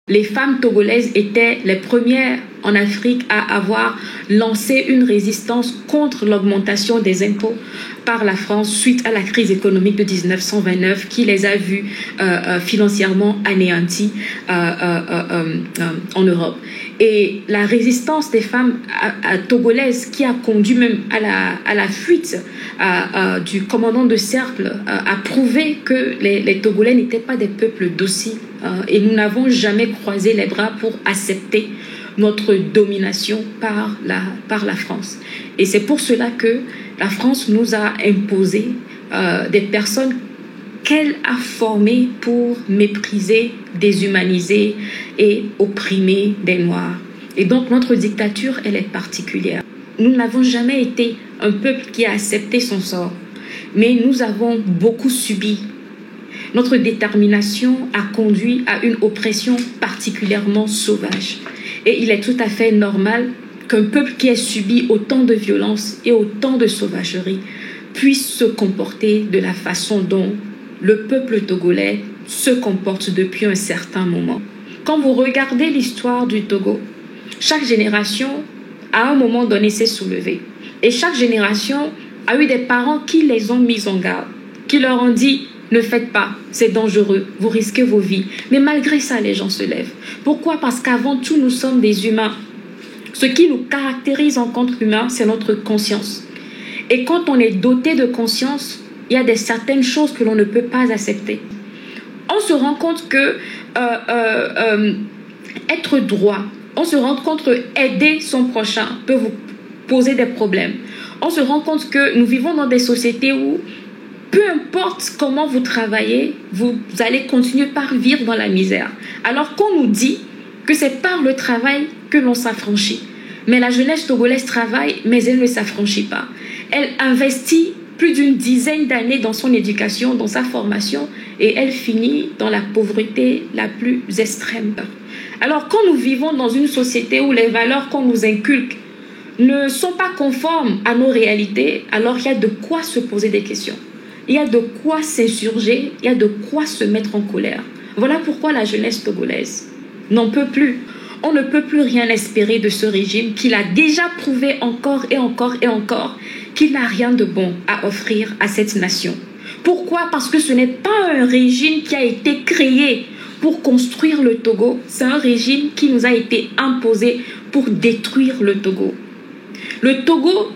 Les femmes togolaises étaient les premières en Afrique à avoir lancé une résistance contre l'augmentation des impôts par la France suite à la crise économique de 1929 qui les a vues financièrement anéanties en Europe. Et la résistance des femmes togolaises qui a conduit même à la fuite du commandant de cercle a prouvé que les Togolais n'étaient pas des peuples dociles et nous n'avons jamais croisé les bras pour accepter notre domination par la France. Et c'est pour cela que la France nous a imposé des personnes qu'elle a formées pour mépriser, déshumaniser et opprimer des Noirs. Et donc notre dictature, elle est particulière. Nous n'avons jamais été un peuple qui a accepté son sort, mais nous avons beaucoup subi. Notre détermination a conduit à une oppression particulièrement sauvage. Et il est tout à fait normal qu'un peuple qui ait subi autant de violence et autant de sauvagerie puisse se comporter de la façon dont le peuple togolais se comporte depuis un certain moment. Quand vous regardez l'histoire du Togo, chaque génération, à un moment donné, s'est soulevée. Et chaque génération a eu des parents qui les ont mis en garde, qui leur ont dit « Ne faites pas, c'est dangereux, vous risquez vos vies. » Mais malgré ça, les gens se lèvent. Pourquoi? Parce qu'avant tout, nous sommes des humains. Ce qui nous caractérise en tant qu'humains, c'est notre conscience. Et quand on est doté de conscience, il y a certaines choses que l'on ne peut pas accepter. On se rend compte que être droit, on se rend compte que aider son prochain peut vous poser des problèmes. On se rend compte que nous vivons dans des sociétés où peu importe comment vous travaillez, vous allez continuer par vivre dans la misère. Alors qu'on nous dit que c'est par le travail que l'on s'affranchit. Mais la jeunesse togolaise travaille, mais elle ne s'affranchit pas. Elle investit plus d'une dizaine d'années dans son éducation, dans sa formation, et elle finit dans la pauvreté la plus extrême. Alors quand nous vivons dans une société où les valeurs qu'on nous inculque ne sont pas conformes à nos réalités, alors il y a de quoi se poser des questions. Il y a de quoi s'insurger, il y a de quoi se mettre en colère. Voilà pourquoi la jeunesse togolaise n'en peut plus. On ne peut plus rien espérer de ce régime qui l'a déjà prouvé encore et encore et encore qu'il n'a rien de bon à offrir à cette nation. Pourquoi? Parce que ce n'est pas un régime qui a été créé pour construire le Togo. C'est un régime qui nous a été imposé pour détruire le Togo. Le Togo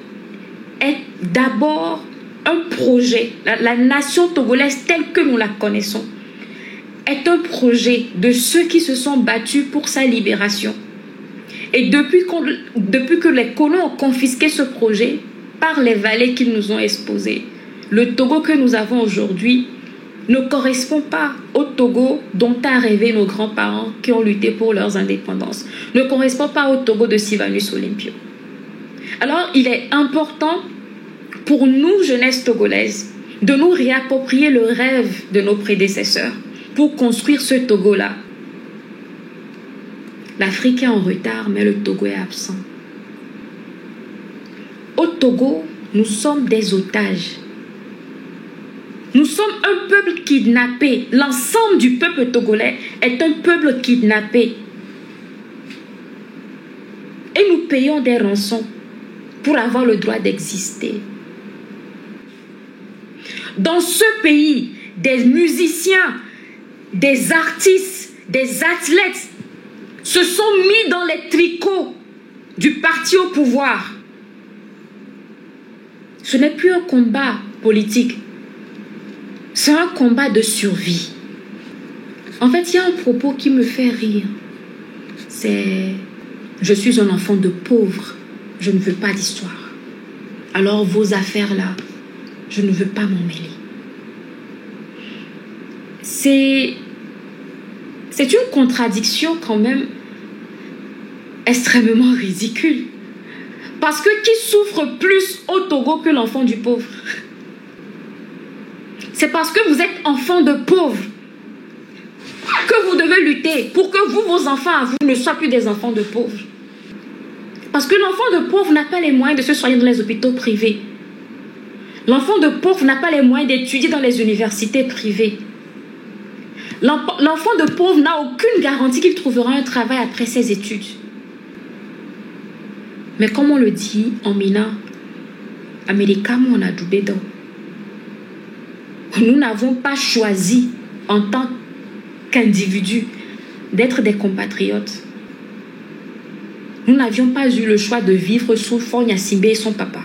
est d'abord un projet. La nation togolaise telle que nous la connaissons est un projet de ceux qui se sont battus pour sa libération. Et depuis que les colons ont confisqué ce projet par les valets qu'ils nous ont exposés, le Togo que nous avons aujourd'hui ne correspond pas au Togo dont a rêvé nos grands-parents qui ont lutté pour leurs indépendances, ne correspond pas au Togo de Sylvanus Olympio. Alors, il est important pour nous, jeunesse togolaise, de nous réapproprier le rêve de nos prédécesseurs pour construire ce Togo-là. L'Afrique est en retard, mais le Togo est absent. Au Togo, nous sommes des otages. Nous sommes un peuple kidnappé. L'ensemble du peuple togolais est un peuple kidnappé. Et nous payons des rançons pour avoir le droit d'exister. Dans ce pays, des musiciens, des artistes, des athlètes se sont mis dans les tricots du parti au pouvoir. Ce n'est plus un combat politique. C'est un combat de survie. En fait, il y a un propos qui me fait rire. C'est « Je suis un enfant de pauvre, je ne veux pas d'histoire. Alors vos affaires là, je ne veux pas m'en mêler. » C'est une contradiction quand même extrêmement ridicule. Parce que qui souffre plus au Togo que l'enfant du pauvre? C'est parce que vous êtes enfant de pauvre que vous devez lutter pour que vos enfants à vous ne soient plus des enfants de pauvres. Parce que l'enfant de pauvre n'a pas les moyens de se soigner dans les hôpitaux privés. L'enfant de pauvre n'a pas les moyens d'étudier dans les universités privées. L'enfant de pauvre n'a aucune garantie qu'il trouvera un travail après ses études. Mais comme on le dit en Mina, America on a du bédon. Nous n'avons pas choisi en tant qu'individus d'être des compatriotes. Nous n'avions pas eu le choix de vivre sous Fogna Simbe et son papa.